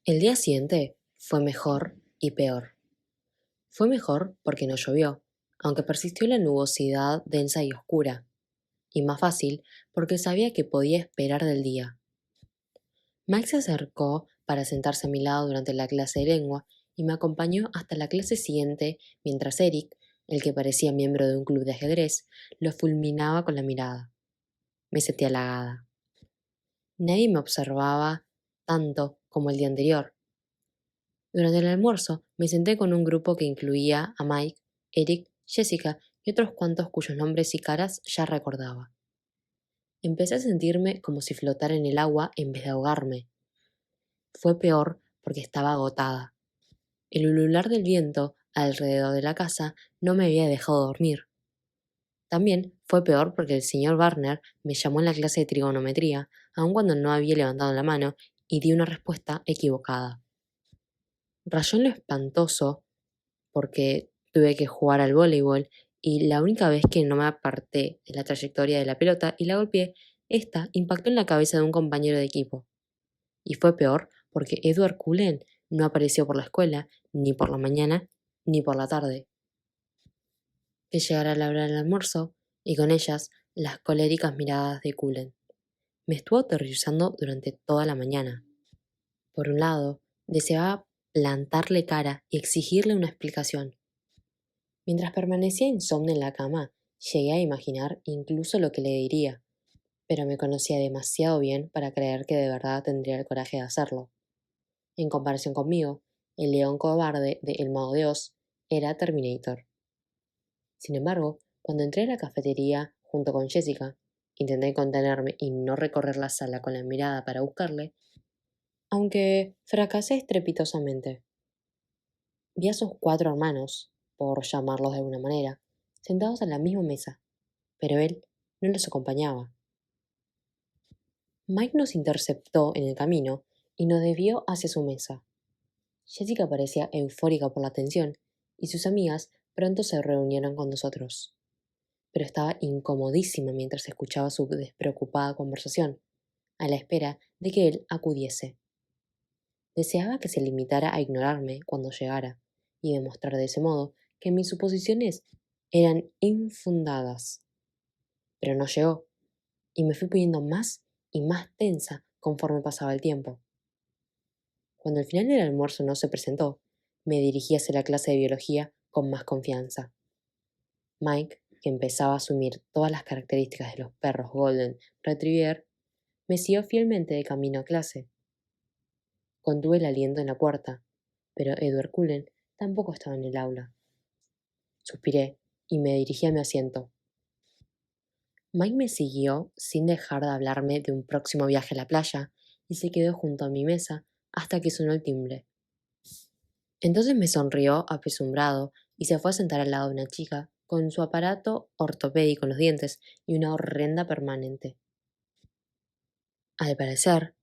El día siguiente fue mejor y peor. Fue mejor porque no llovió, aunque persistió la nubosidad densa y oscura, y más fácil porque sabía que podía esperar del día. Mike se acercó para sentarse a mi lado durante la clase de lengua y me acompañó hasta la clase siguiente mientras Eric, el que parecía miembro de un club de ajedrez, lo fulminaba con la mirada. Me sentí halagada. Nadie me observaba tanto como el día anterior. Durante el almuerzo me senté con un grupo que incluía a Mike, Eric, Jessica y otros cuantos cuyos nombres y caras ya recordaba. Empecé a sentirme como si flotara en el agua en vez de ahogarme. Fue peor porque estaba agotada. El ulular del viento alrededor de la casa no me había dejado dormir. También fue peor porque el señor Barner me llamó en la clase de trigonometría, aun cuando no había levantado la mano, y di una respuesta equivocada. Rayó en lo espantoso porque tuve que jugar al voleibol y la única vez que no me aparté de la trayectoria de la pelota y la golpeé, esta impactó en la cabeza de un compañero de equipo. Y fue peor porque Edward Cullen no apareció por la escuela, ni por la mañana, ni por la tarde. Que llegara la hora del almuerzo y con ellas las coléricas miradas de Cullen. Me estuvo aterrorizando durante toda la mañana. Por un lado, deseaba plantarle cara y exigirle una explicación. Mientras permanecía insomne en la cama, llegué a imaginar incluso lo que le diría, pero me conocía demasiado bien para creer que de verdad tendría el coraje de hacerlo. En comparación conmigo, el león cobarde de El Mago de Oz era Terminator. Sin embargo, cuando entré a la cafetería junto con Jessica, intenté contenerme y no recorrer la sala con la mirada para buscarle, aunque fracasé estrepitosamente. Vi a sus 4 hermanos, por llamarlos de alguna manera, sentados a la misma mesa, pero él no los acompañaba. Mike nos interceptó en el camino y nos desvió hacia su mesa. Jessica parecía eufórica por la atención y sus amigas pronto se reunieron con nosotros. Pero estaba incomodísima mientras escuchaba su despreocupada conversación, a la espera de que él acudiese. Deseaba que se limitara a ignorarme cuando llegara y demostrar de ese modo que mis suposiciones eran infundadas. Pero no llegó, y me fui poniendo más y más tensa conforme pasaba el tiempo. Cuando el final del almuerzo no se presentó, me dirigí hacia la clase de biología con más confianza. Mike, que empezaba a asumir todas las características de los perros Golden Retriever, me siguió fielmente de camino a clase. Contuve el aliento en la puerta, pero Edward Cullen tampoco estaba en el aula. Suspiré y me dirigí a mi asiento. Mike me siguió sin dejar de hablarme de un próximo viaje a la playa y se quedó junto a mi mesa hasta que sonó el timbre. Entonces me sonrió apesumbrado y se fue a sentar al lado de una chica con su aparato ortopédico en los dientes y una horrenda permanente. Al parecer,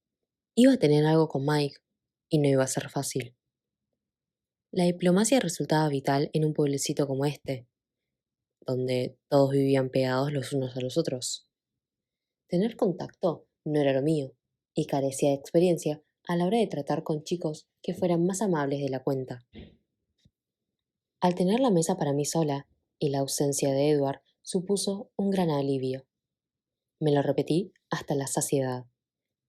iba a tener algo con Mike y no iba a ser fácil. La diplomacia resultaba vital en un pueblecito como este, donde todos vivían pegados los unos a los otros. Tener contacto no era lo mío, y carecía de experiencia a la hora de tratar con chicos que fueran más amables de la cuenta. Al tener la mesa para mí sola, y la ausencia de Edward supuso un gran alivio. Me lo repetí hasta la saciedad,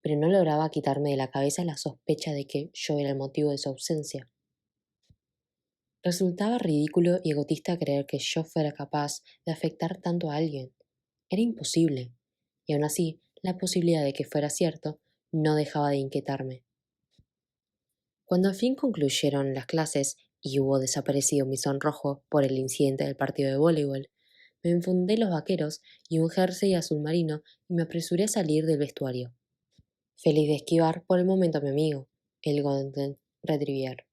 pero no lograba quitarme de la cabeza la sospecha de que yo era el motivo de su ausencia. Resultaba ridículo y egotista creer que yo fuera capaz de afectar tanto a alguien. Era imposible, y aún así, la posibilidad de que fuera cierto no dejaba de inquietarme. Cuando al fin concluyeron las clases y hubo desaparecido mi sonrojo por el incidente del partido de voleibol, me enfundé los vaqueros y un jersey azul marino y me apresuré a salir del vestuario, feliz de esquivar por el momento a mi amigo, el Golden Retriever.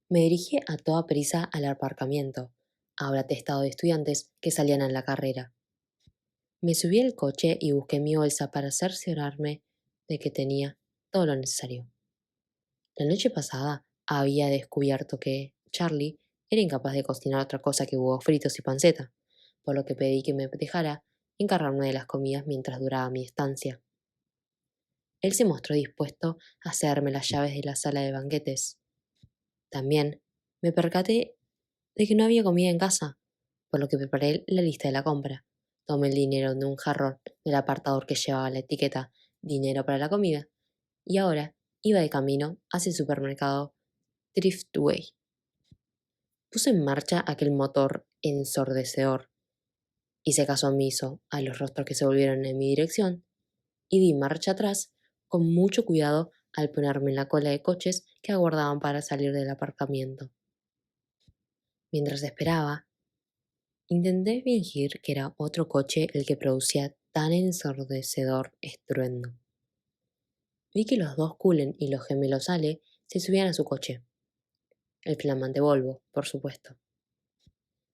Me dirigí a toda prisa al aparcamiento, ahora atestado de estudiantes que salían a la carrera. Me subí al coche y busqué mi bolsa para cerciorarme de que tenía todo lo necesario. La noche pasada había descubierto que Charlie era incapaz de cocinar otra cosa que huevos fritos y panceta, por lo que pedí que me dejara encargarme de las comidas mientras duraba mi estancia. él se mostró dispuesto a cederme las llaves de la sala de banquetes. También me percaté de que no había comida en casa, por lo que preparé la lista de la compra. Tomé el dinero de un jarrón del apartador que llevaba la etiqueta "Dinero para la comida" y ahora iba de camino hacia el supermercado Thriftway. Puse en marcha aquel motor ensordecedor, hice caso omiso a los rostros que se volvieron en mi dirección y di marcha atrás con mucho cuidado al ponerme en la cola de coches que aguardaban para salir del aparcamiento. Mientras esperaba, intenté fingir que era otro coche el que producía tan ensordecedor estruendo. Vi que los dos Cullen y los gemelos Ale se subían a su coche, el flamante Volvo, por supuesto.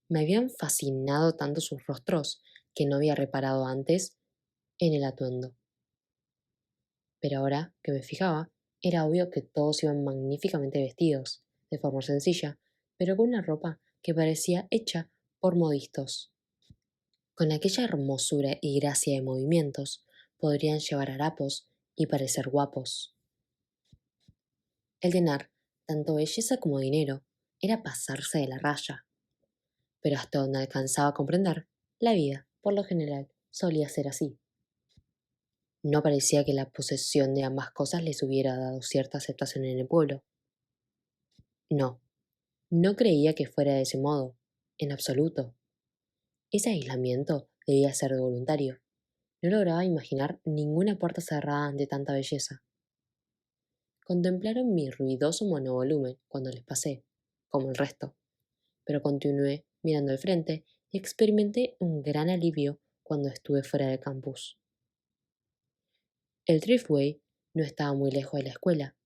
Me habían fascinado tanto sus rostros que no había reparado antes en el atuendo. Pero ahora que me fijaba, era obvio que todos iban magníficamente vestidos, de forma sencilla, pero con una ropa que parecía hecha por modistos. Con aquella hermosura y gracia de movimientos, podrían llevar harapos y parecer guapos. El tener tanto belleza como dinero era pasarse de la raya, pero hasta donde alcanzaba a comprender, la vida, por lo general, solía ser así. No parecía que la posesión de ambas cosas les hubiera dado cierta aceptación en el pueblo. No, no creía que fuera de ese modo, en absoluto. Ese aislamiento debía ser voluntario. No lograba imaginar ninguna puerta cerrada ante tanta belleza. Contemplaron mi ruidoso monovolumen cuando les pasé, como el resto, pero continué mirando al frente y experimenté un gran alivio cuando estuve fuera del campus. El Driftway no estaba muy lejos de la escuela,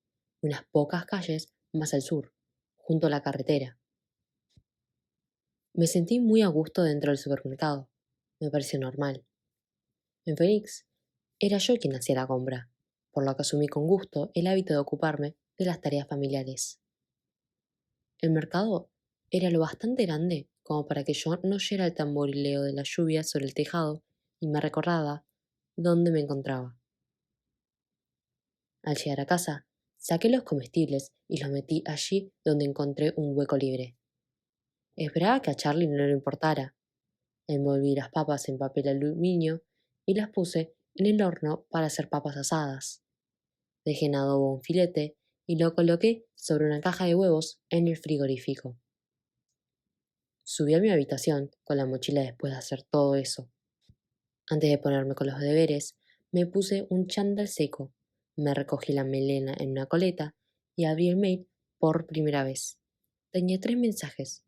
unas pocas calles más al sur, junto a la carretera. Me sentí muy a gusto dentro del supermercado. Me pareció normal. En Phoenix, era yo quien hacía la compra, por lo que asumí con gusto el hábito de ocuparme de las tareas familiares. El mercado era lo bastante grande como para que yo no oyera el tamborileo de la lluvia sobre el tejado y me recordaba dónde me encontraba. Al llegar a casa, saqué los comestibles y los metí allí donde encontré un hueco libre. Esperaba que a Charlie no le importara. Envolví las papas en papel aluminio y las puse en el horno para hacer papas asadas. Dejé en adobo un filete y lo coloqué sobre una caja de huevos en el frigorífico. Subí a mi habitación con la mochila después de hacer todo eso. Antes de ponerme con los deberes, me puse un chándal seco, me recogí la melena en una coleta y abrí el mail por primera vez. Tenía 3 mensajes.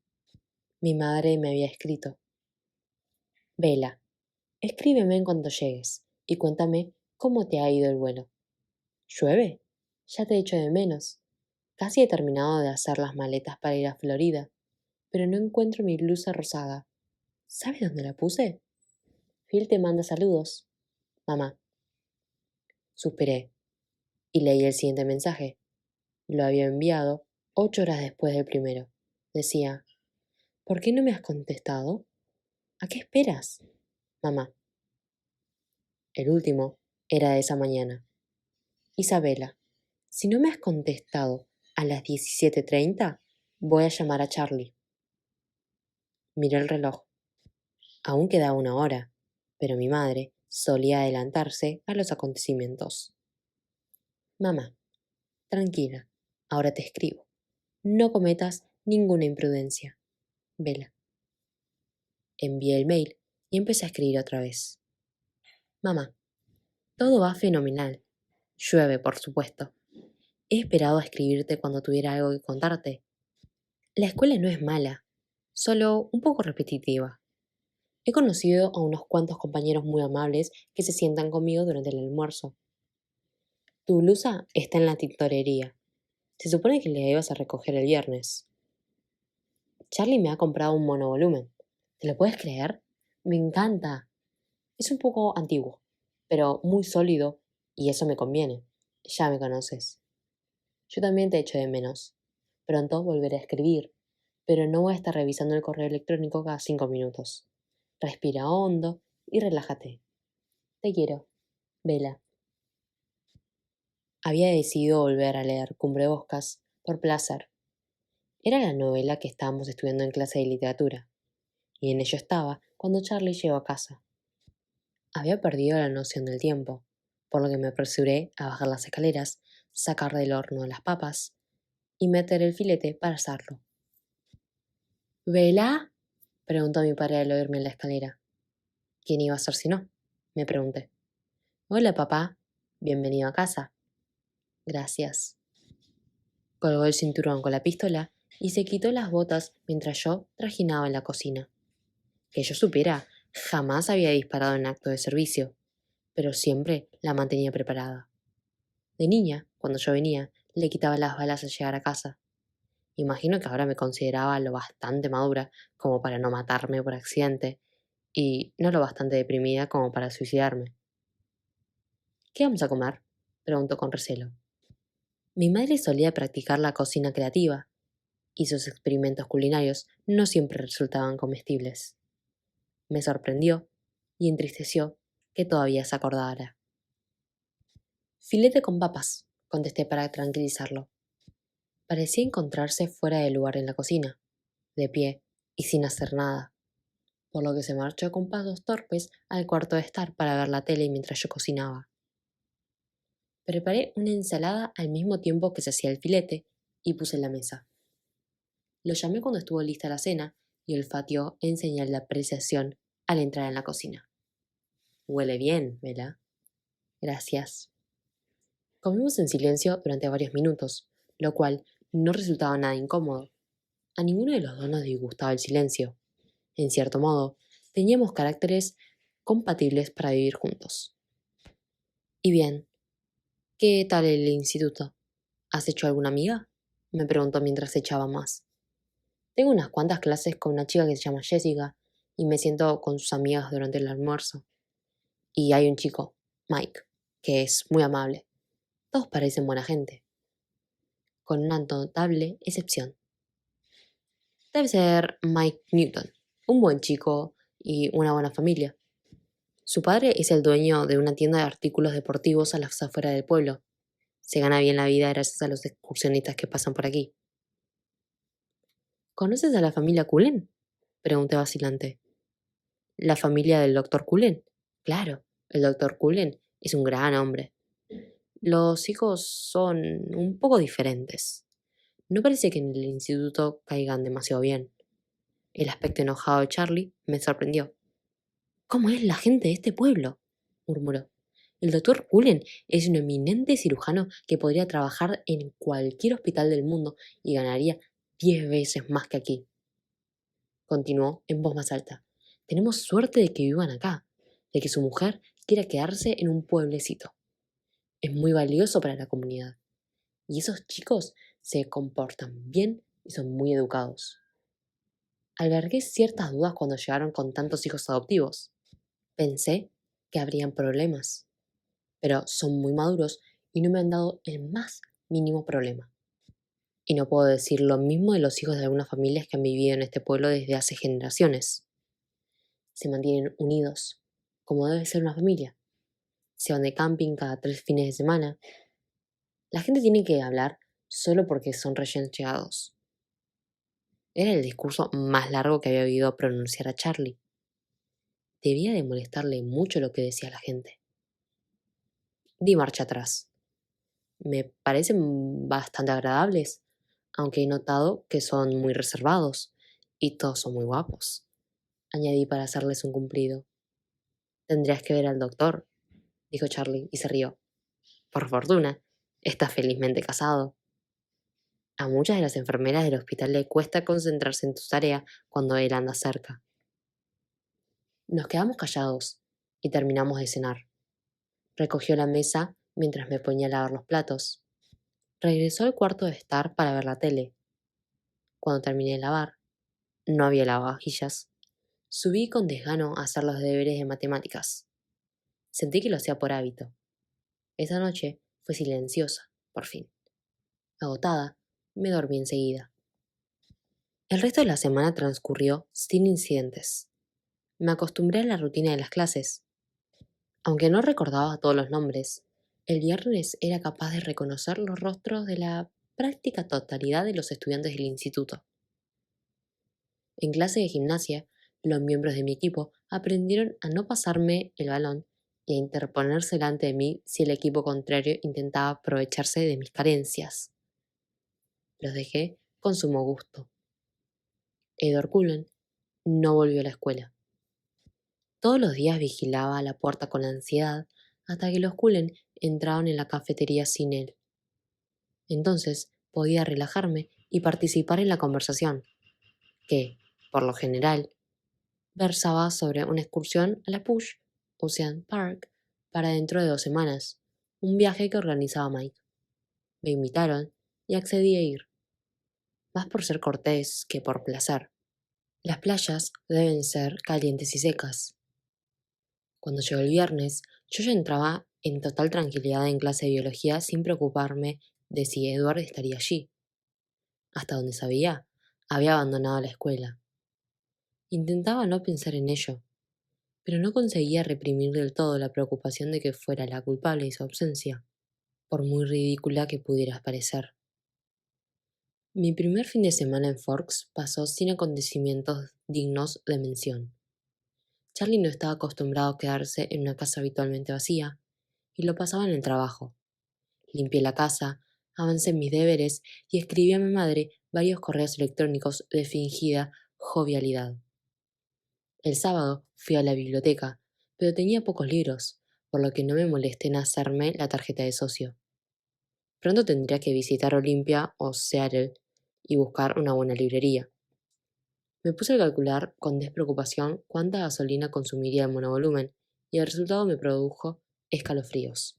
Mi madre me había escrito: Vela, escríbeme en cuanto llegues y cuéntame cómo te ha ido el vuelo. ¿Llueve? Ya te echo de menos. Casi he terminado de hacer las maletas para ir a Florida, pero no encuentro mi blusa rosada. ¿Sabes dónde la puse? Phil te manda saludos. Mamá. Suspiré y leí el siguiente mensaje. Lo había enviado 8 horas después del primero. Decía: ¿por qué no me has contestado? ¿A qué esperas? Mamá. El último era de esa mañana. Isabela, si no me has contestado a las 17:30, voy a llamar a Charlie. Miré el reloj. Aún quedaba 1 hora, pero mi madre solía adelantarse a los acontecimientos. Mamá, tranquila, ahora te escribo. No cometas ninguna imprudencia. Vela. Envié el mail y empecé a escribir otra vez. Mamá, todo va fenomenal. Llueve, por supuesto. He esperado a escribirte cuando tuviera algo que contarte. La escuela no es mala, solo un poco repetitiva. He conocido a unos cuantos compañeros muy amables que se sientan conmigo durante el almuerzo. Tu blusa está en la tintorería. Se supone que la ibas a recoger el viernes. Charlie me ha comprado un monovolumen. ¿Te lo puedes creer? Me encanta. Es un poco antiguo, pero muy sólido y eso me conviene. Ya me conoces. Yo también te echo de menos. Pronto volveré a escribir, pero no voy a estar revisando el correo electrónico cada 5 minutos. Respira hondo y relájate. Te quiero. Vela. Había decidido volver a leer Cumbreboscas por placer. Era la novela que estábamos estudiando en clase de literatura, y en ello estaba cuando Charlie llegó a casa. Había perdido la noción del tiempo, por lo que me apresuré a bajar las escaleras, sacar del horno las papas y meter el filete para asarlo. ¿Vela? Preguntó mi padre al oírme en la escalera. ¿Quién iba a ser si no? Me pregunté. Hola, papá. Bienvenido a casa. Gracias. Colgó el cinturón con la pistola y se quitó las botas mientras yo trajinaba en la cocina. Que yo supiera, jamás había disparado en acto de servicio, pero siempre la mantenía preparada. De niña, cuando yo venía, le quitaba las balas al llegar a casa. Imagino que ahora me consideraba lo bastante madura como para no matarme por accidente y no lo bastante deprimida como para suicidarme. ¿Qué vamos a comer? Preguntó con recelo. Mi madre solía practicar la cocina creativa y sus experimentos culinarios no siempre resultaban comestibles. Me sorprendió y entristeció que todavía se acordara. Filete con papas, contesté para tranquilizarlo. Parecía encontrarse fuera de lugar en la cocina, de pie y sin hacer nada, por lo que se marchó con pasos torpes al cuarto de estar para ver la tele mientras yo cocinaba. Preparé una ensalada al mismo tiempo que se hacía el filete y puse en la mesa. Lo llamé cuando estuvo lista la cena y olfateó en señal de apreciación al entrar en la cocina. Huele bien, Vela. Gracias. Comimos en silencio durante varios minutos, lo cual no resultaba nada incómodo. A ninguno de los dos nos disgustaba el silencio. En cierto modo, teníamos caracteres compatibles para vivir juntos. Y bien, ¿qué tal el instituto? ¿Has hecho alguna amiga? Me preguntó mientras echaba más. Tengo unas cuantas clases con una chica que se llama Jessica y me siento con sus amigas durante el almuerzo. Y hay un chico, Mike, que es muy amable. Todos parecen buena gente, con una notable excepción. Debe ser Mike Newton, un buen chico y una buena familia. Su padre es el dueño de una tienda de artículos deportivos a las afueras del pueblo. Se gana bien la vida gracias a los excursionistas que pasan por aquí. ¿Conoces a la familia Cullen? Pregunté vacilante. ¿La familia del doctor Cullen? Claro, el doctor Cullen es un gran hombre. Los hijos son un poco diferentes. No parece que en el instituto caigan demasiado bien. El aspecto enojado de Charlie me sorprendió. ¿Cómo es la gente de este pueblo? Murmuró. El doctor Cullen es un eminente cirujano que podría trabajar en cualquier hospital del mundo y ganaría 10 veces más que aquí. Continuó en voz más alta. Tenemos suerte de que vivan acá, de que su mujer quiera quedarse en un pueblecito. Es muy valioso para la comunidad. Y esos chicos se comportan bien y son muy educados. Albergué ciertas dudas cuando llegaron con tantos hijos adoptivos. Pensé que habrían problemas, pero son muy maduros y no me han dado el más mínimo problema. Y no puedo decir lo mismo de los hijos de algunas familias que han vivido en este pueblo desde hace generaciones. Se mantienen unidos, como debe ser una familia. Se van de camping cada 3 fines de semana. La gente tiene que hablar solo porque son recién llegados. Era el discurso más largo que había oído pronunciar a Charlie. Debía de molestarle mucho lo que decía la gente. Di marcha atrás. Me parecen bastante agradables, aunque he notado que son muy reservados y todos son muy guapos, añadí para hacerles un cumplido. Tendrías que ver al doctor, dijo Charlie y se rió. Por fortuna, está felizmente casado. A muchas de las enfermeras del hospital le cuesta concentrarse en tu tarea cuando él anda cerca. Nos quedamos callados y terminamos de cenar. Recogió la mesa mientras me ponía a lavar los platos. Regresó al cuarto de estar para ver la tele. Cuando terminé de lavar, no había lavavajillas. Subí con desgano a hacer los deberes de matemáticas. Sentí que lo hacía por hábito. Esa noche fue silenciosa, por fin. Agotada, me dormí enseguida. El resto de la semana transcurrió sin incidentes. Me acostumbré a la rutina de las clases. Aunque no recordaba todos los nombres, El viernes era capaz de reconocer los rostros de la práctica totalidad de los estudiantes del instituto. En clase de gimnasia, los miembros de mi equipo aprendieron a no pasarme el balón y a interponerse delante de mí si el equipo contrario intentaba aprovecharse de mis carencias. Los dejé con sumo gusto. Edward Cullen no volvió a la escuela. Todos los días vigilaba a la puerta con ansiedad hasta que los Cullen entraban en la cafetería sin él. Entonces podía relajarme y participar en la conversación, que, por lo general, versaba sobre una excursión a la Push Ocean Park para dentro de 2 semanas, un viaje que organizaba Mike. Me invitaron y accedí a ir, más por ser cortés que por placer. Las playas deben ser calientes y secas. Cuando llegó el viernes, yo ya entraba en total tranquilidad en clase de biología sin preocuparme de si Edward estaría allí. Hasta donde sabía, había abandonado la escuela. Intentaba no pensar en ello, pero no conseguía reprimir del todo la preocupación de que fuera la culpable de su ausencia, por muy ridícula que pudiera parecer. Mi primer fin de semana en Forks pasó sin acontecimientos dignos de mención. Charlie no estaba acostumbrado a quedarse en una casa habitualmente vacía, y lo pasaba en el trabajo. Limpié la casa, avancé en mis deberes y escribí a mi madre varios correos electrónicos de fingida jovialidad. El sábado fui a la biblioteca, pero tenía pocos libros, por lo que no me molesté en hacerme la tarjeta de socio. Pronto tendría que visitar Olympia o Seattle y buscar una buena librería. Me puse a calcular con despreocupación cuánta gasolina consumiría el monovolumen y el resultado me produjo escalofríos.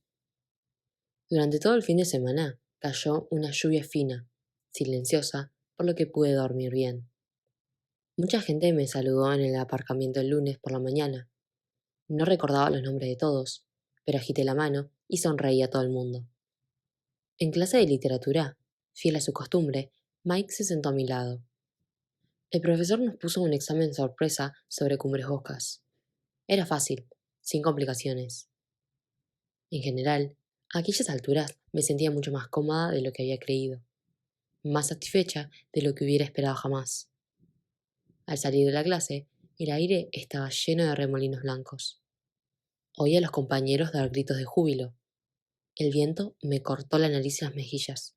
Durante todo el fin de semana cayó una lluvia fina, silenciosa, por lo que pude dormir bien. Mucha gente me saludó en el aparcamiento el lunes por la mañana. No recordaba los nombres de todos, pero agité la mano y sonreí a todo el mundo. En clase de literatura, fiel a su costumbre, Mike se sentó a mi lado. El profesor nos puso un examen sorpresa sobre Cumbres Boscas. Era fácil, sin complicaciones. En general, a aquellas alturas me sentía mucho más cómoda de lo que había creído, más satisfecha de lo que hubiera esperado jamás. Al salir de la clase, el aire estaba lleno de remolinos blancos. Oí a los compañeros dar gritos de júbilo. El viento me cortó la nariz y las mejillas.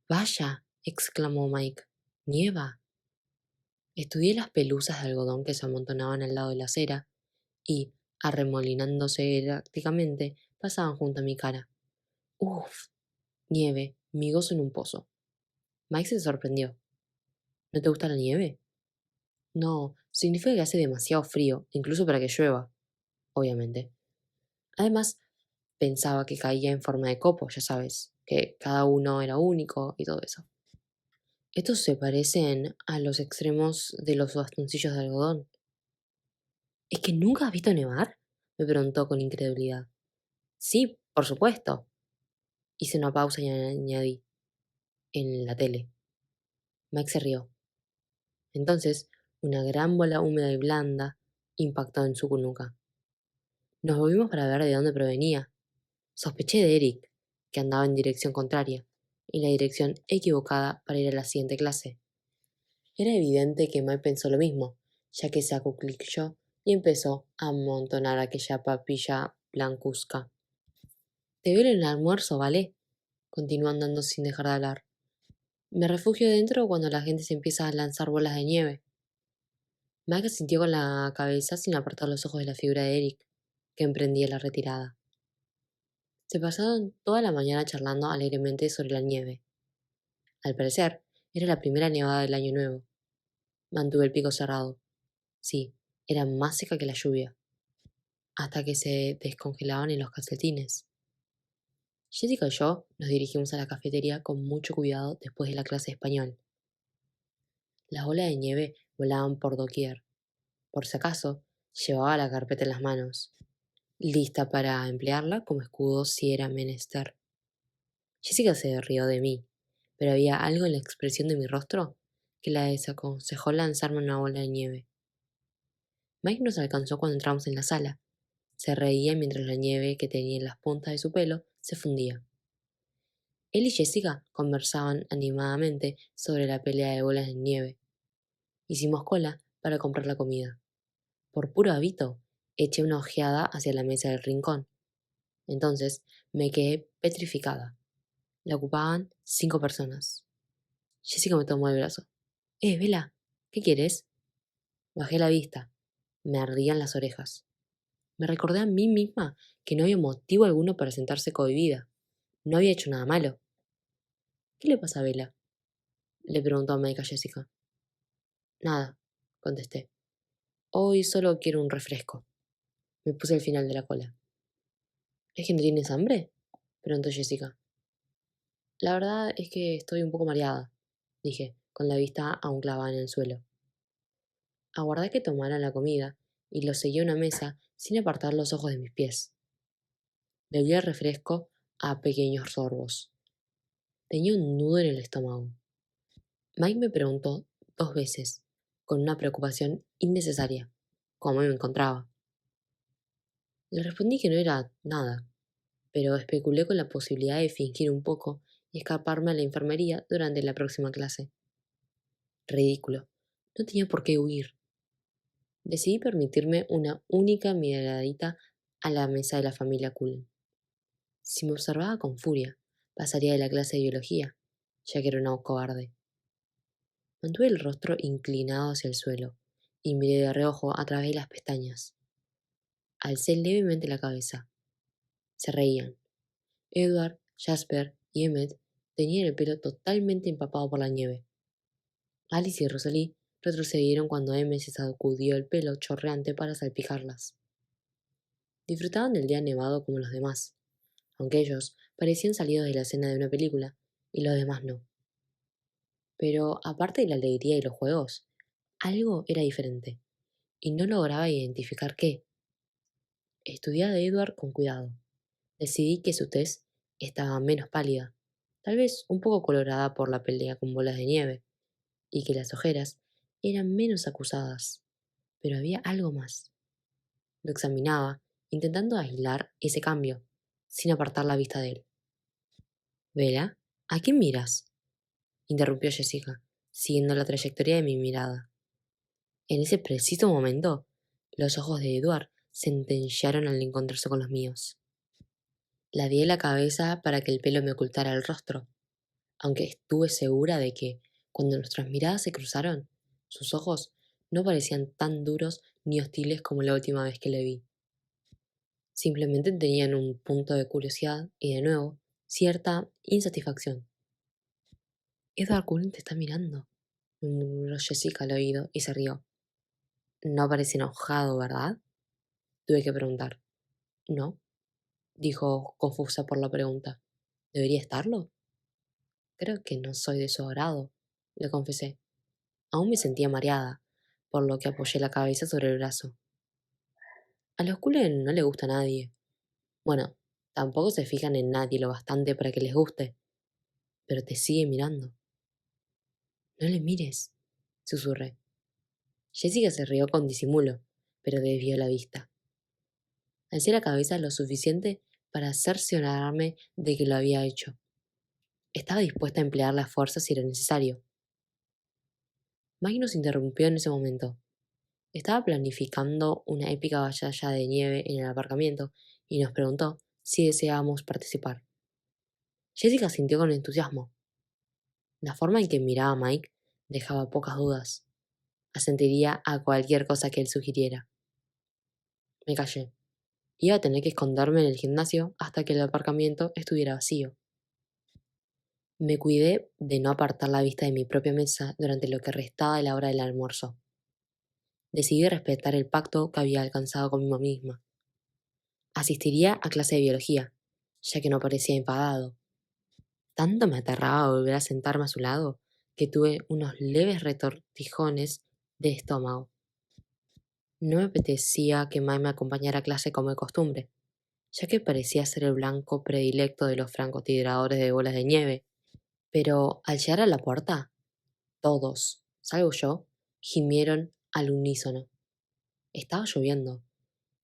¡Vaya! Exclamó Mike. ¡Nieva! Estudié las pelusas de algodón que se amontonaban al lado de la acera y, arremolinándose elácticamente, pasaban junto a mi cara. ¡Uf! Nieve, mi gozo en un pozo. Mike se sorprendió. ¿No te gusta la nieve? No, significa que hace demasiado frío, incluso para que llueva, obviamente. Además, pensaba que caía en forma de copo, ya sabes, que cada uno era único y todo eso. Estos se parecen a los extremos de los bastoncillos de algodón. ¿Es que nunca has visto nevar? Me preguntó con incredulidad. Sí, por supuesto. Hice una pausa y añadí. En la tele. Mike se rió. Entonces, una gran bola húmeda y blanda impactó en su nuca. Nos volvimos para ver de dónde provenía. Sospeché de Eric, que andaba en dirección contraria, en la dirección equivocada para ir a la siguiente clase. Era evidente que Mike pensó lo mismo, ya que se acuclilló y empezó a amontonar aquella papilla blancuzca. Te veo en el almuerzo, ¿vale? Continuó andando sin dejar de hablar. Me refugio dentro cuando la gente se empieza a lanzar bolas de nieve. Mike asintió con la cabeza sin apartar los ojos de la figura de Eric, que emprendía la retirada. Se pasaron toda la mañana charlando alegremente sobre la nieve. Al parecer, era la primera nevada del año nuevo. Mantuve el pico cerrado. Sí, era más seca que la lluvia, hasta que se descongelaban en los calcetines. Jessica y yo nos dirigimos a la cafetería con mucho cuidado después de la clase de español. Las bolas de nieve volaban por doquier. Por si acaso, llevaba la carpeta en las manos, lista para emplearla como escudo si era menester. Jessica se rió de mí, pero había algo en la expresión de mi rostro que la desaconsejó lanzarme una bola de nieve. Mike nos alcanzó cuando entramos en la sala. Se reía mientras la nieve que tenía en las puntas de su pelo se fundía. Él y Jessica conversaban animadamente sobre la pelea de bolas de nieve. Hicimos cola para comprar la comida. Por puro hábito, eché una ojeada hacia la mesa del rincón. Entonces me quedé petrificada. La ocupaban 5 personas. Jessica me tomó el brazo. Vela, ¿qué quieres? Bajé la vista. Me ardían las orejas. Me recordé a mí misma que no había motivo alguno para sentarse cohibida. No había hecho nada malo. ¿Qué le pasa a Bella? Le preguntó a Mike a Jessica. Nada, contesté. Hoy solo quiero un refresco. Me puse al final de la cola. ¿Es que no tienes hambre? Preguntó Jessica. La verdad es que estoy un poco mareada, dije, con la vista aún clavada en el suelo. Aguardé que tomaran la comida y los seguí a una mesa sin apartar los ojos de mis pies. Bebí el refresco a pequeños sorbos. Tenía un nudo en el estómago. Mike me preguntó 2 veces, con una preocupación innecesaria, cómo me encontraba. Le respondí que no era nada, pero especulé con la posibilidad de fingir un poco y escaparme a la enfermería durante la próxima clase. Ridículo. No tenía por qué huir. Decidí permitirme una única miradita a la mesa de la familia Cullen. Si me observaba con furia, pasaría de la clase de biología, ya que era una cobarde. Mantuve el rostro inclinado hacia el suelo y miré de reojo a través de las pestañas. Alcé levemente la cabeza. Se reían. Edward, Jasper y Emmett tenían el pelo totalmente empapado por la nieve. Alice y Rosalie retrocedieron cuando Emmett se sacudió el pelo chorreante para salpicarlas. Disfrutaban del día nevado como los demás, aunque ellos parecían salidos de la escena de una película y los demás no. Pero aparte de la alegría y los juegos, algo era diferente, y no lograba identificar qué. Estudié a Edward con cuidado. Decidí que su tez estaba menos pálida, tal vez un poco colorada por la pelea con bolas de nieve, y que las ojeras eran menos acusadas. Pero había algo más. Lo examinaba, intentando aislar ese cambio, sin apartar la vista de él. ¿Vela? ¿A quién miras? Interrumpió Jessica, siguiendo la trayectoria de mi mirada. En ese preciso momento, los ojos de Edward centellearon al encontrarse con los míos. Ladeé la cabeza para que el pelo me ocultara el rostro, aunque estuve segura de que, cuando nuestras miradas se cruzaron, sus ojos no parecían tan duros ni hostiles como la última vez que le vi. Simplemente tenían un punto de curiosidad y, de nuevo, cierta insatisfacción. Edward Cullen te está mirando, me murmuró Jessica al oído y se rió. No parece enojado, ¿verdad? Tuve que preguntar. No, dijo confusa por la pregunta. ¿Debería estarlo? Creo que no soy de su agrado, le confesé. Aún me sentía mareada, por lo que apoyé la cabeza sobre el brazo. A los Cullen no le gusta a nadie. Bueno, tampoco se fijan en nadie lo bastante para que les guste, pero te sigue mirando. No le mires, susurré. Jessica se rió con disimulo, pero desvió la vista. Alcé la cabeza lo suficiente para cerciorarme de que lo había hecho. Estaba dispuesta a emplear la fuerza si era necesario. Mike nos interrumpió en ese momento. Estaba planificando una épica batalla de nieve en el aparcamiento y nos preguntó si deseábamos participar. Jessica sintió con entusiasmo. La forma en que miraba a Mike dejaba pocas dudas. Asentiría a cualquier cosa que él sugiriera. Me callé. Iba a tener que esconderme en el gimnasio hasta que el aparcamiento estuviera vacío. Me cuidé de no apartar la vista de mi propia mesa durante lo que restaba de la hora del almuerzo. Decidí respetar el pacto que había alcanzado conmigo misma. Asistiría a clase de biología, ya que no parecía enfadado. Tanto me aterraba volver a sentarme a su lado que tuve unos leves retortijones de estómago. No me apetecía que Mike me acompañara a clase como de costumbre, ya que parecía ser el blanco predilecto de los francotiradores de bolas de nieve. Pero al llegar a la puerta, todos, salvo yo, gimieron al unísono. Estaba lloviendo,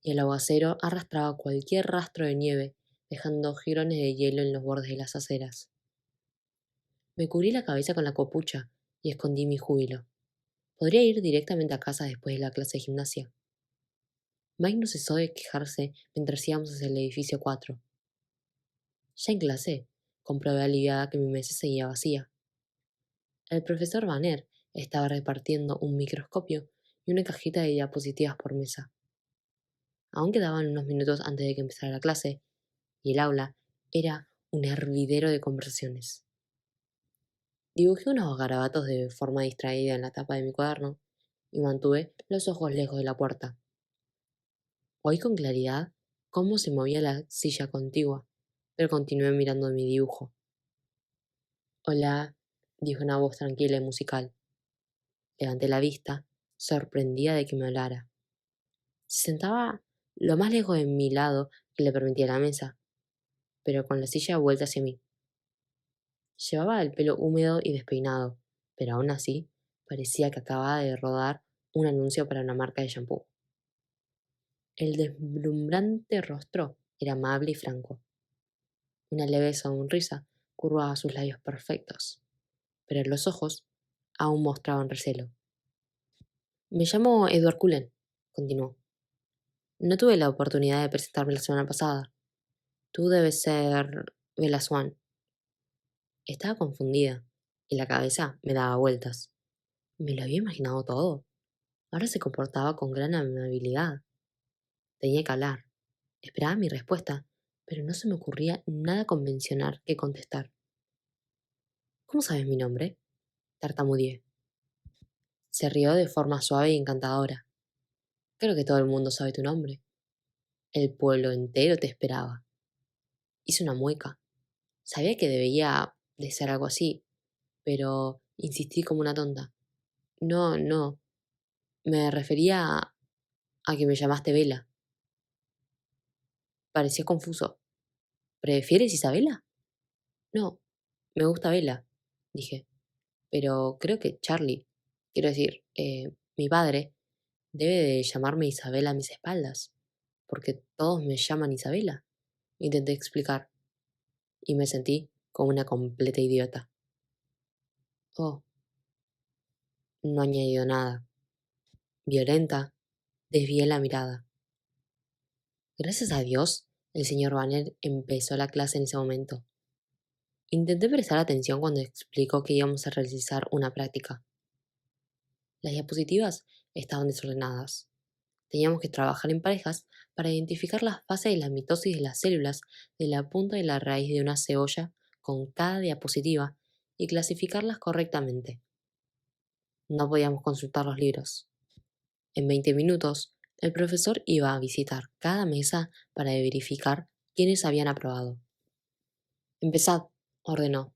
y el aguacero arrastraba cualquier rastro de nieve dejando jirones de hielo en los bordes de las aceras. Me cubrí la cabeza con la copucha y escondí mi júbilo. Podría ir directamente a casa después de la clase de gimnasia. Mike no cesó de quejarse mientras íbamos hacia el edificio 4. Ya en clase, comprobé aliviada que mi mesa seguía vacía. El profesor Banner estaba repartiendo un microscopio y una cajita de diapositivas por mesa. Aún quedaban unos minutos antes de que empezara la clase, y el aula era un hervidero de conversaciones. Dibujé unos garabatos de forma distraída en la tapa de mi cuaderno y mantuve los ojos lejos de la puerta. Oí con claridad cómo se movía la silla contigua, pero continué mirando mi dibujo. Hola, dijo una voz tranquila y musical. Levanté la vista, sorprendida de que me hablara. Se sentaba lo más lejos de mi lado que le permitía la mesa, pero con la silla vuelta hacia mí. Llevaba el pelo húmedo y despeinado, pero aún así parecía que acababa de rodar un anuncio para una marca de shampoo. El deslumbrante rostro era amable y franco. Una leve sonrisa curvaba sus labios perfectos, pero los ojos aún mostraban recelo. Me llamo Edward Cullen, continuó. No tuve la oportunidad de presentarme la semana pasada. Tú debes ser Bella Swan. Estaba confundida y la cabeza me daba vueltas. Me lo había imaginado todo. Ahora se comportaba con gran amabilidad. Tenía que hablar. Esperaba mi respuesta, pero no se me ocurría nada convencional que contestar. ¿Cómo sabes mi nombre? Tartamudeé. Se rió de forma suave y encantadora. Creo que todo el mundo sabe tu nombre. El pueblo entero te esperaba. Hice una mueca. Sabía que debía de ser algo así, pero insistí como una tonta. No, no. Me refería a que me llamaste Vela. Parecía confuso. ¿Prefieres Isabela? No, me gusta Vela, dije. Pero creo que Charlie, quiero decir, mi padre, debe de llamarme Isabela a mis espaldas, porque todos me llaman Isabela. Intenté explicar, y me sentí como una completa idiota. Oh, no añadió nada. Violenta, desvié la mirada. Gracias a Dios, el señor Banner empezó la clase en ese momento. Intenté prestar atención cuando explicó que íbamos a realizar una práctica. Las diapositivas estaban desordenadas. Teníamos que trabajar en parejas para identificar las fases de la mitosis de las células de la punta de la raíz de una cebolla con cada diapositiva y clasificarlas correctamente. No podíamos consultar los libros. En 20 minutos, el profesor iba a visitar cada mesa para verificar quiénes habían aprobado. Empezad, ordenó.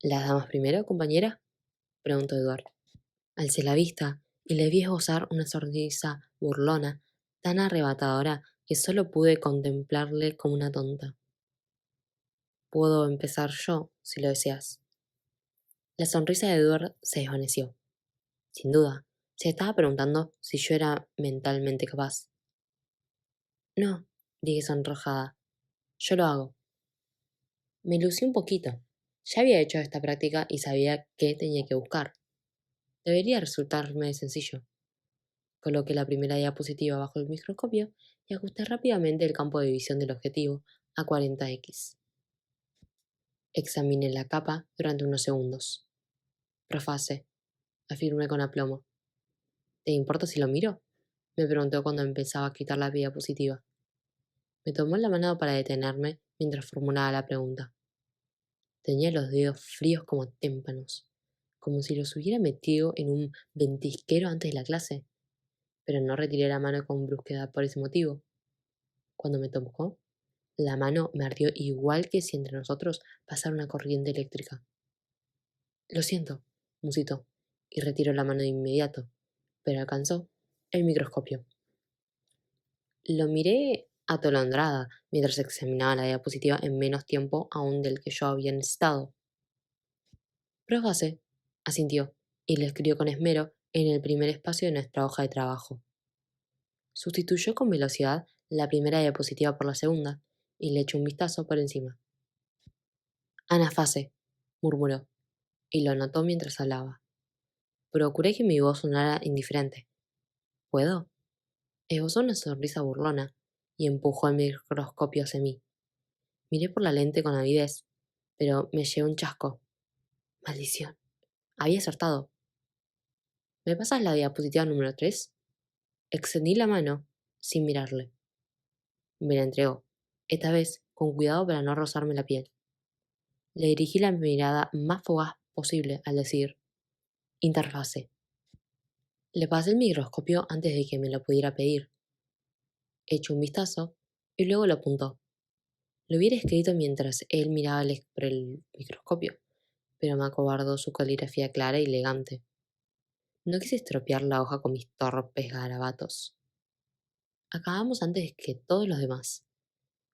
¿Las damas primero, compañera? Preguntó Eduard. Alcé la vista y le vi esbozar una sonrisa burlona tan arrebatadora que solo pude contemplarle como una tonta. Puedo empezar yo, si lo deseas. La sonrisa de Edward se desvaneció. Sin duda, se estaba preguntando si yo era mentalmente capaz. No, dije sonrojada. Yo lo hago. Me lucí un poquito. Ya había hecho esta práctica y sabía qué tenía que buscar. Debería resultarme sencillo. Coloqué la primera diapositiva bajo el microscopio y ajusté rápidamente el campo de visión del objetivo a 40x. Examiné la capa durante unos segundos. Profase, afirmé con aplomo. ¿Te importa si lo miro? Me preguntó cuando empezaba a quitar la diapositiva. Me tomó la mano para detenerme mientras formulaba la pregunta. Tenía los dedos fríos como témpanos, como si los hubiera metido en un ventisquero antes de la clase, pero no retiré la mano con brusquedad por ese motivo. Cuando me tocó, la mano me ardió igual que si entre nosotros pasara una corriente eléctrica. Lo siento, musitó, y retiró la mano de inmediato, pero alcanzó el microscopio. Lo miré atolondrada mientras examinaba la diapositiva en menos tiempo aún del que yo había necesitado. Prófase, asintió, y le escribió con esmero en el primer espacio de nuestra hoja de trabajo. Sustituyó con velocidad la primera diapositiva por la segunda y le echó un vistazo por encima. Anafase, murmuró, y lo notó mientras hablaba. Procuré que mi voz sonara indiferente. ¿Puedo? Esbozó una sonrisa burlona y empujó el microscopio hacia mí. Miré por la lente con avidez, pero me llevé un chasco. Maldición. Había acertado. ¿Me pasas la diapositiva número 3? Extendí la mano, sin mirarle. Me la entregó, esta vez con cuidado para no rozarme la piel. Le dirigí la mirada más fugaz posible al decir, interfase. Le pasé el microscopio antes de que me lo pudiera pedir. Echó un vistazo y luego lo apuntó. Lo hubiera escrito mientras él miraba por el microscopio, pero me acobardó su caligrafía clara y elegante. No quise estropear la hoja con mis torpes garabatos. Acabamos antes que todos los demás.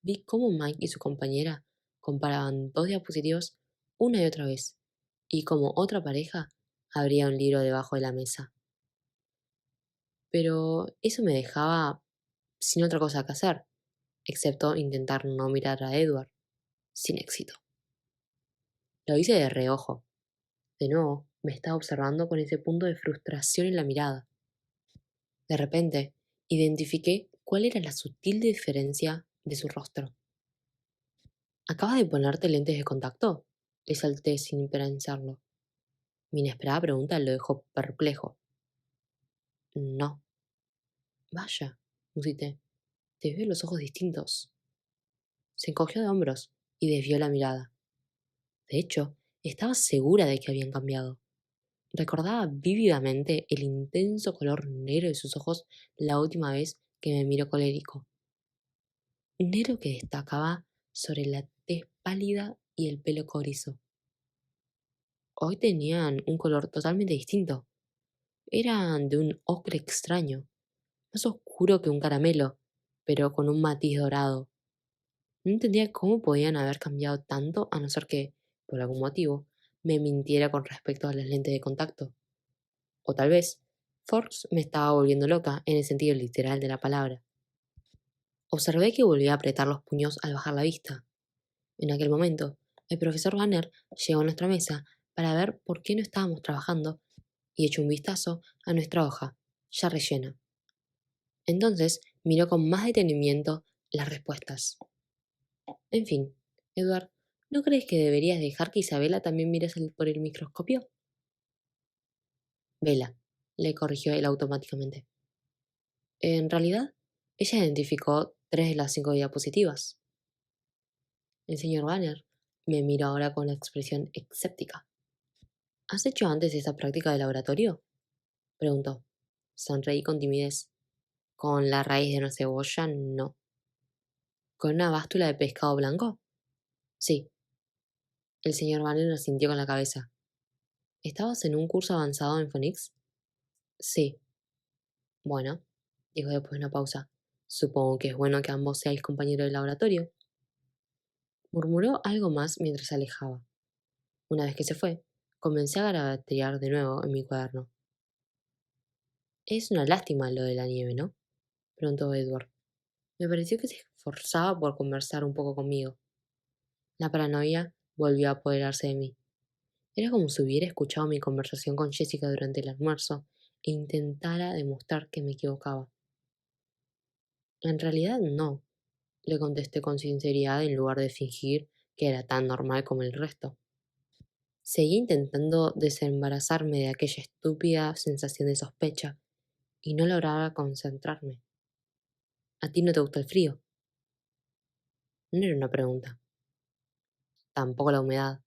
Vi cómo Mike y su compañera comparaban dos diapositivas una y otra vez, y como otra pareja abría un libro debajo de la mesa. Pero eso me dejaba sin otra cosa que hacer, excepto intentar no mirar a Edward, sin éxito. Lo hice de reojo. De nuevo, me estaba observando con ese punto de frustración en la mirada. De repente, identifiqué cuál era la sutil diferencia de su rostro. ¿Acabas de ponerte lentes de contacto? Le salté sin pensarlo. Mi inesperada pregunta lo dejó perplejo. No. Vaya, musité. Te veo los ojos distintos. Se encogió de hombros y desvió la mirada. De hecho, estaba segura de que habían cambiado. Recordaba vívidamente el intenso color negro de sus ojos la última vez que me miró colérico. Negro que destacaba sobre la tez pálida y el pelo cobrizo. Hoy tenían un color totalmente distinto. Eran de un ocre extraño, más oscuro que un caramelo, pero con un matiz dorado. No entendía cómo podían haber cambiado tanto a no ser que, por algún motivo, me mintiera con respecto a las lentes de contacto. O tal vez, Fox me estaba volviendo loca en el sentido literal de la palabra. Observé que volvía a apretar los puños al bajar la vista. En aquel momento, el profesor Banner llegó a nuestra mesa para ver por qué no estábamos trabajando y echó un vistazo a nuestra hoja, ya rellena. Entonces miró con más detenimiento las respuestas. En fin, Edward, ¿no crees que deberías dejar que Isabela también mire por el microscopio? Vela, le corrigió él automáticamente. En realidad, ella identificó 3 de las 5 diapositivas. El señor Banner me miró ahora con expresión escéptica. ¿Has hecho antes esa práctica de laboratorio? Preguntó. Sonreí con timidez. Con la raíz de una cebolla, no. ¿Con una bástula de pescado blanco? Sí. El señor Banner asintió con la cabeza. ¿Estabas en un curso avanzado en Phoenix? Sí. Bueno, dijo después de una pausa. Supongo que es bueno que ambos seáis compañeros de laboratorio. Murmuró algo más mientras se alejaba. Una vez que se fue, comencé a garabatear de nuevo en mi cuaderno. Es una lástima lo de la nieve, ¿no? Preguntó Edward. Me pareció que se esforzaba por conversar un poco conmigo. La paranoia volvió a apoderarse de mí. Era como si hubiera escuchado mi conversación con Jessica durante el almuerzo e intentara demostrar que me equivocaba. En realidad no, le contesté con sinceridad en lugar de fingir que era tan normal como el resto. Seguí intentando desembarazarme de aquella estúpida sensación de sospecha y no lograba concentrarme. ¿A ti no te gusta el frío? No era una pregunta. Tampoco la humedad,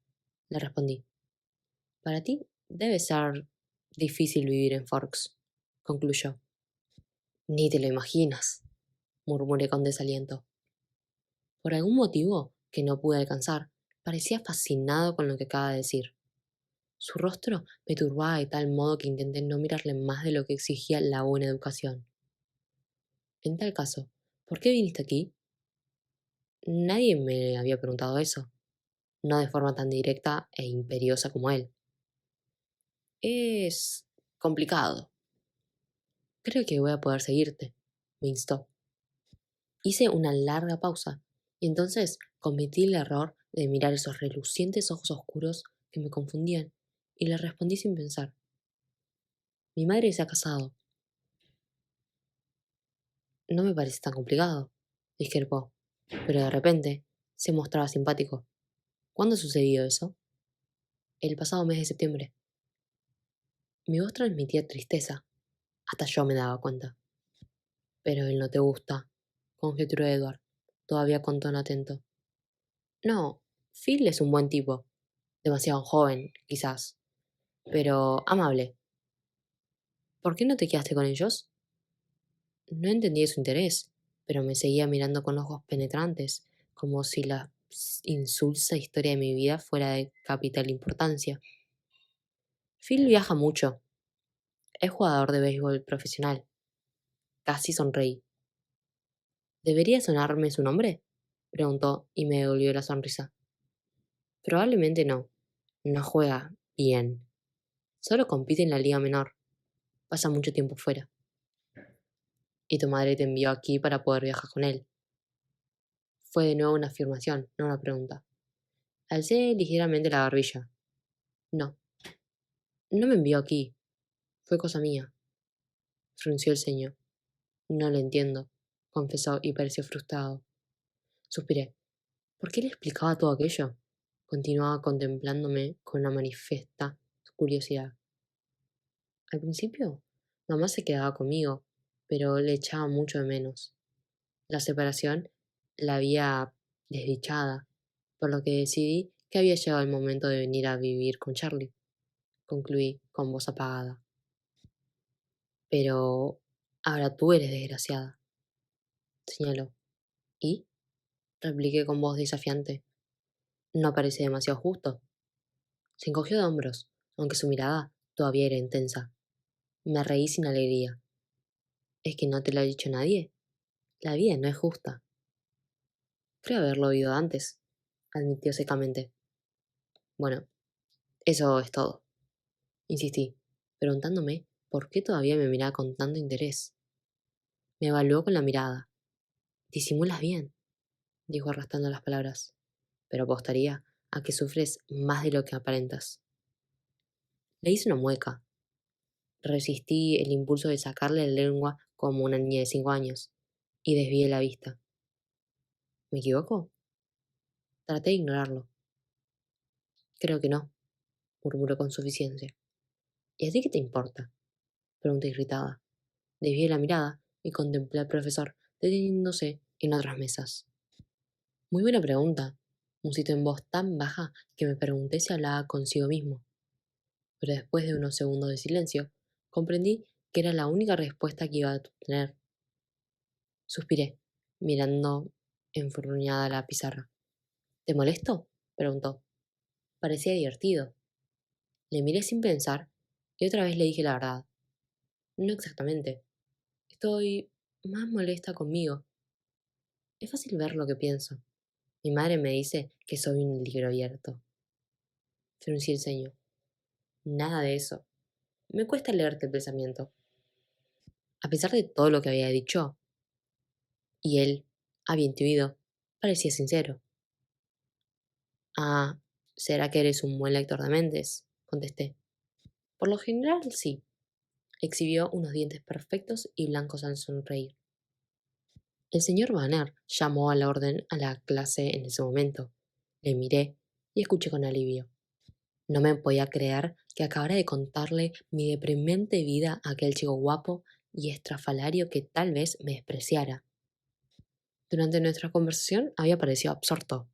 le respondí. Para ti debe ser difícil vivir en Forks, concluyó. Ni te lo imaginas, murmuré con desaliento. Por algún motivo que no pude alcanzar, parecía fascinado con lo que acaba de decir. Su rostro me turbaba de tal modo que intenté no mirarle más de lo que exigía la buena educación. En tal caso, ¿por qué viniste aquí? Nadie me había preguntado eso, no de forma tan directa e imperiosa como él. Es complicado. Creo que voy a poder seguirte, me instó. Hice una larga pausa Y entonces cometí el error de mirar esos relucientes ojos oscuros que me confundían y le respondí sin pensar. Mi madre se ha casado. No me parece tan complicado, discrepó, pero de repente se mostraba simpático. ¿Cuándo sucedió eso? El pasado mes de septiembre. Mi voz transmitía tristeza. Hasta yo me daba cuenta. Pero él no te gusta, conjeturó Edward, todavía con tono atento. No, Phil es un buen tipo. Demasiado joven, quizás, pero amable. ¿Por qué no te quedaste con ellos? No entendí su interés, pero me seguía mirando con ojos penetrantes, como si la insulsa historia de mi vida fuera de capital importancia. Phil viaja mucho. Es jugador de béisbol profesional. Casi sonreí. ¿Debería sonarme su nombre? Preguntó y me devolvió la sonrisa. Probablemente no. No juega bien. Solo compite en la liga menor. Pasa mucho tiempo fuera. Y tu madre te envió aquí para poder viajar con él. Fue de nuevo una afirmación, no una pregunta. Alcé ligeramente la barbilla. No, no me envió aquí. Fue cosa mía. Frunció el ceño. No lo entiendo, confesó y pareció frustrado. Suspiré. ¿Por qué le explicaba todo aquello? Continuaba contemplándome con una manifiesta curiosidad. Al principio, mamá se quedaba conmigo, pero le echaba mucho de menos. La separación la había desdichada, por lo que decidí que había llegado el momento de venir a vivir con Charlie. Concluí con voz apagada. Pero ahora tú eres desgraciada, señaló. ¿Y? Repliqué con voz desafiante. No parece demasiado justo. Se encogió de hombros, aunque su mirada todavía era intensa. Me reí sin alegría. ¿Es que no te lo ha dicho nadie? La vida no es justa. Creo haberlo oído antes, admitió secamente. Bueno, eso es todo, insistí, preguntándome por qué todavía me miraba con tanto interés. Me evaluó con la mirada. Disimulas bien, dijo arrastrando las palabras, pero apostaría a que sufres más de lo que aparentas. Le hice una mueca. Resistí el impulso de sacarle la lengua como una niña de 5 años y desvié la vista. ¿Me equivoco? Traté de ignorarlo. Creo que no, murmuró con suficiencia. ¿Y a ti qué te importa? Pregunté irritada. Desvié la mirada y contemplé al profesor deteniéndose en otras mesas. Muy buena pregunta, musitó en voz tan baja que me pregunté si hablaba consigo mismo. Pero después de unos segundos de silencio, comprendí que era la única respuesta que iba a obtener. Suspiré, mirando enfurruñada la pizarra. ¿Te molesto? Preguntó. Parecía divertido. Le miré sin pensar y otra vez le dije la verdad. No exactamente. Estoy más molesta conmigo. Es fácil ver lo que pienso. Mi madre me dice que soy un libro abierto. Fruncí el ceño. Nada de eso. Me cuesta leerte el pensamiento. A pesar de todo lo que había dicho, y él había intuido, parecía sincero. Ah, ¿será que eres un buen lector de mentes? Contesté. Por lo general, sí. Exhibió unos dientes perfectos y blancos al sonreír. El señor Banner llamó al orden a la clase en ese momento. Le miré y escuché con alivio. No me podía creer que acabara de contarle mi deprimente vida a aquel chico guapo y estrafalario que tal vez me despreciara. Durante nuestra conversación había parecido absorto,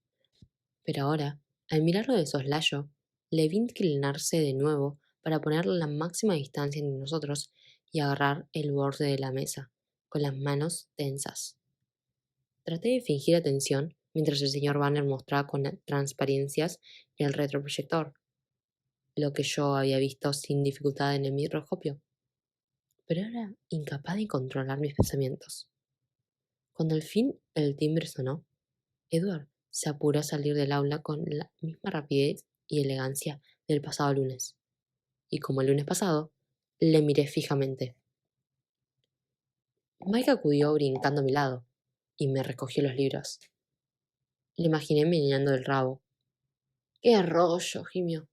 pero ahora, al mirarlo de soslayo, le vi inclinarse de nuevo para poner la máxima distancia entre nosotros y agarrar el borde de la mesa, con las manos tensas. Traté de fingir atención mientras el señor Banner mostraba con transparencias el retroproyector, lo que yo había visto sin dificultad en el microscopio, pero era incapaz de controlar mis pensamientos. Cuando al fin el timbre sonó, Edward se apuró a salir del aula con la misma rapidez y elegancia del pasado lunes, y como el lunes pasado, le miré fijamente. Mike acudió brincando a mi lado y me recogió los libros. Le imaginé meneando el rabo. ¡Qué rollo!, gimió.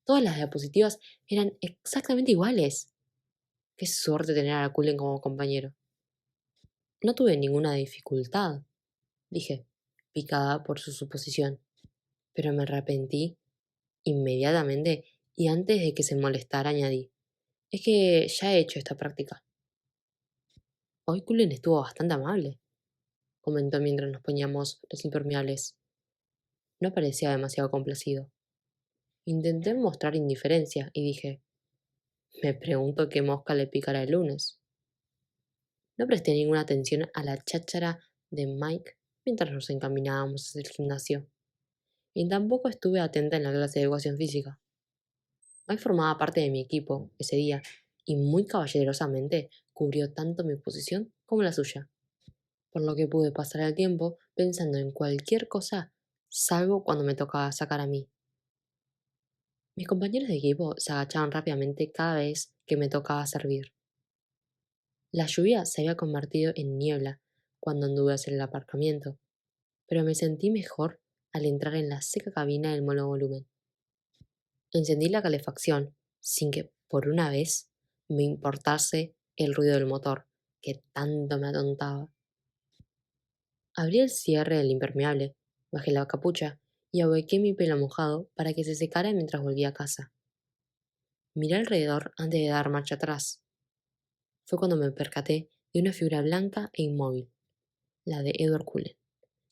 Todas las diapositivas eran exactamente iguales. Qué suerte tener a Cullen como compañero. No tuve ninguna dificultad, dije, picada por su suposición, pero me arrepentí inmediatamente y antes de que se molestara añadí, es que ya he hecho esta práctica. Hoy Cullen estuvo bastante amable, comentó mientras nos poníamos los impermeables. No parecía demasiado complacido. Intenté mostrar indiferencia y dije, me pregunto qué mosca le picará el lunes. No presté ninguna atención a la cháchara de Mike mientras nos encaminábamos hacia el gimnasio, y tampoco estuve atenta en la clase de educación física. Mike formaba parte de mi equipo ese día y muy caballerosamente cubrió tanto mi posición como la suya, por lo que pude pasar el tiempo pensando en cualquier cosa salvo cuando me tocaba sacar a mí. Mis compañeros de equipo se agachaban rápidamente cada vez que me tocaba servir. La lluvia se había convertido en niebla cuando anduve hacia el aparcamiento, pero me sentí mejor al entrar en la seca cabina del monovolumen. Encendí la calefacción sin que, por una vez, me importase el ruido del motor, que tanto me atontaba. Abrí el cierre del impermeable, bajé la capucha y ahuequé mi pelo mojado para que se secara mientras volvía a casa. Miré alrededor antes de dar marcha atrás. Fue cuando me percaté de una figura blanca e inmóvil, la de Edward Cullen,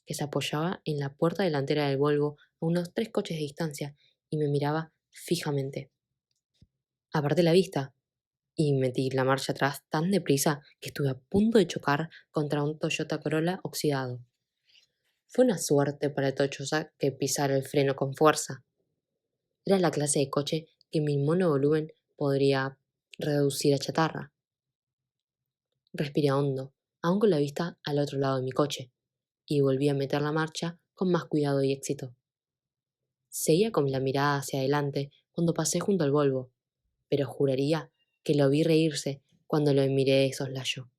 que se apoyaba en la puerta delantera del Volvo a unos 3 coches de distancia y me miraba fijamente. Aparté la vista y metí la marcha atrás tan deprisa que estuve a punto de chocar contra un Toyota Corolla oxidado. Fue una suerte para el Toyota que pisara el freno con fuerza. Era la clase de coche que mi monovolumen podría reducir a chatarra. Respiré hondo, aún con la vista al otro lado de mi coche, y volví a meter la marcha con más cuidado y éxito. Seguía con la mirada hacia adelante cuando pasé junto al Volvo, pero juraría que lo vi reírse cuando lo miré de soslayo.